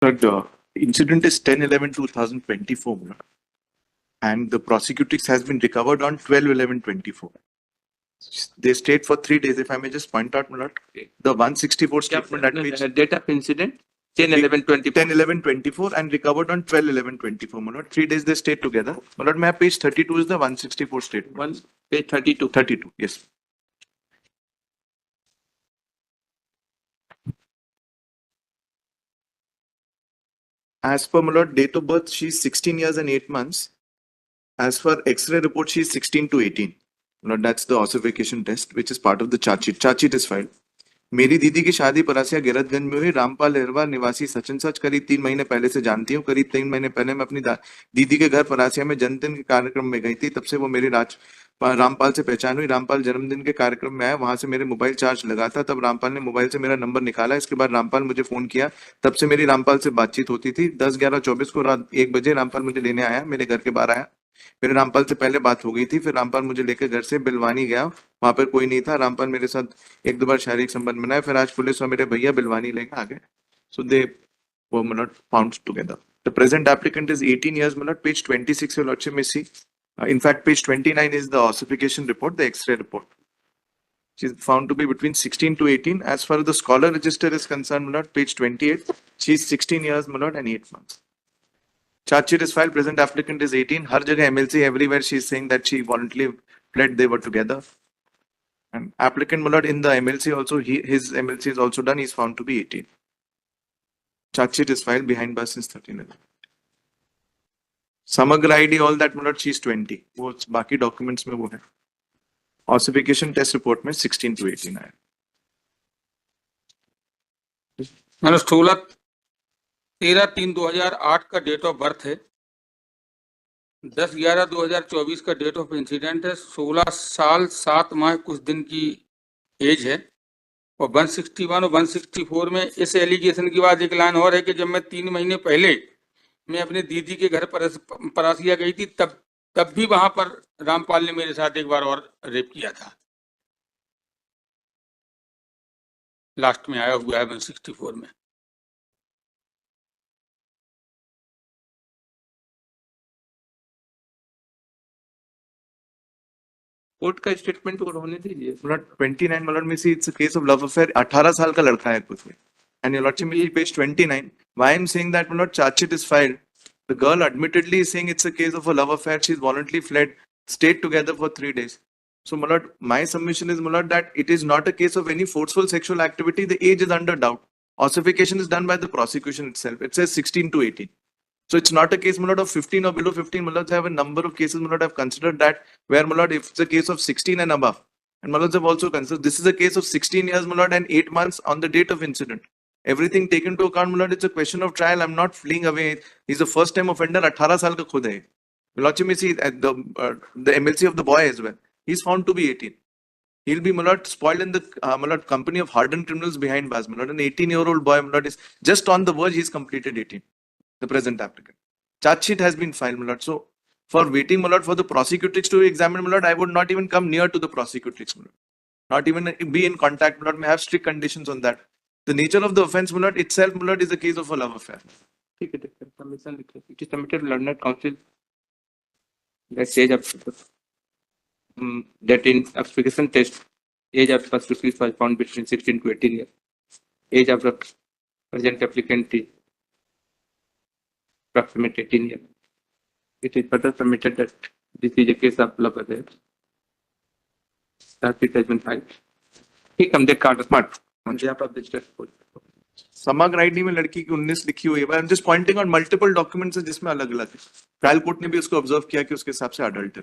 But the incident is 10/11/2024, and the prosecutrix has been recovered on 12/11/24. They stayed for 3 days. If I may just point out, the 164 statement at page date of incident 10/11/24. 10/11/24 and recovered on 12/11/24. 3 days they stayed together. My page 32 is the 164 statement. Page 32. 32, yes. As per date of birth, she is 16 years and 8 months. As for X-ray report, she is 16 to 18. That's the ossification test, which is part of the charge sheet. Charge sheet is filed. मेरी दीदी की शादी परासिया गिरतगंज में हुई। रामपाल अहरवा निवासी सचिन सच करीब 3 महीने पहले से जानती हूँ। करीब 3 महीने पहले मैं अपनी दीदी के घर परासिया में जन्मदिन के कार्यक्रम में गई थी। तब से वो मेरी रामपाल से पहचान हुई। रामपाल जन्मदिन के कार्यक्रम में आया, वहां से मेरे मोबाइल चार्ज लगा था। तब रामपाल ने मोबाइल से मेरा नंबर निकाला। इसके बाद रामपाल मुझे फोन किया। तब से मेरी रामपाल से बातचीत होती थी। 10/11/24 को रात 1 बजे रामपाल मुझे लेने आया, मेरे घर के बाहर आया। मेरे रामपाल से पहले बात हो गई थी। फिर रामपाल मुझे लेकर घर से बिलवानी गया, वहां पर कोई नहीं था। रामपाल मेरे साथ 1-2 बार शारीरिक संबंध बनाया। फिर आज पुलिस और मेरे भैया बिलवानी लेकर आ गए। So they were not found together. The present applicant is 18 years, page 26 your lordship may see. In fact, page 29 is the ossification report, the X-ray report. She is found to be between 16 to 18. As far as the scholar register is concerned, page 28, she is 16 years, and 8 months. Charge sheet is filed. Present applicant is 18. Har jagah MLC, everywhere she is saying that she voluntarily pled they were together. And applicant in the MLC also, his MLC is also done. He is found to be 18. Charge sheet is filed behind bars since 13. Samagra ID, all that she is 20. वो बाकी documents में वो है. Ossification test report में 16 to 18 आया. 13/3/2008 का date of birth है। 10/11/2024 का डेट ऑफ इंसिडेंट है। 16 साल 7 माह कुछ दिन की एज है। और 161 और 164 में इस एलिगेशन के बाद एक लाइन और है कि जब मैं 3 महीने पहले मैं अपने दीदी के घर परासिया गई थी, तब भी वहां पर रामपाल ने मेरे साथ एक बार और रेप किया था। लास्ट में आया हुआ है 164 में। कोर्ट का स्टेटमेंट और होने दीजिए। 29 में see it's a case of love affair. 18 साल का लड़का है कुछ में। And your lordship, page 29. Why I'm saying that charge sheet is filed. The girl admittedly is saying it's a case of a love affair. She's voluntarily fled, stayed together for 3 days. So my submission is that it is not a case of any forceful sexual activity. The age is under doubt. Ossification is done by the prosecution itself. It says 16 to 18. So it's not a case of 15 or below 15. I have a number of cases I've considered that where if it's a case of 16 and above. And have also considered this is a case of 16 years and 8 months on the date of incident. Everything taken into account, it's a question of trial. I'm not fleeing away. He's the first time offender. 18 साल का खुद है. Lordship may see the MLC of the boy as well. He's found to be 18. He'll be spoiled in the company of hardened criminals behind bars. An 18-year-old boy is just on the verge. He's completed 18. The present applicant. Charge sheet has been filed. So for waiting for the prosecutrix to examine, I would not even come near to the prosecutrix. Not even be in contact. May have strict conditions on that. The nature of the offense itself is a case of a love affair. It is submitted to London Council that age of that in ossification test age of prosecution was found between 16 to 18 years. Age of the present applicant is approximately 18 years. It is further submitted that this is a case of love affair. That it has been filed. ठीक हम देख card smart समग्र ID में लड़की की 19 लिखी हुई है। I am just pointing out multiple documents जिसमें अलग अलग है। ट्रायल कोर्ट ने भी उसको ऑब्जर्व किया कि उसके हिसाब से अडल्ट है।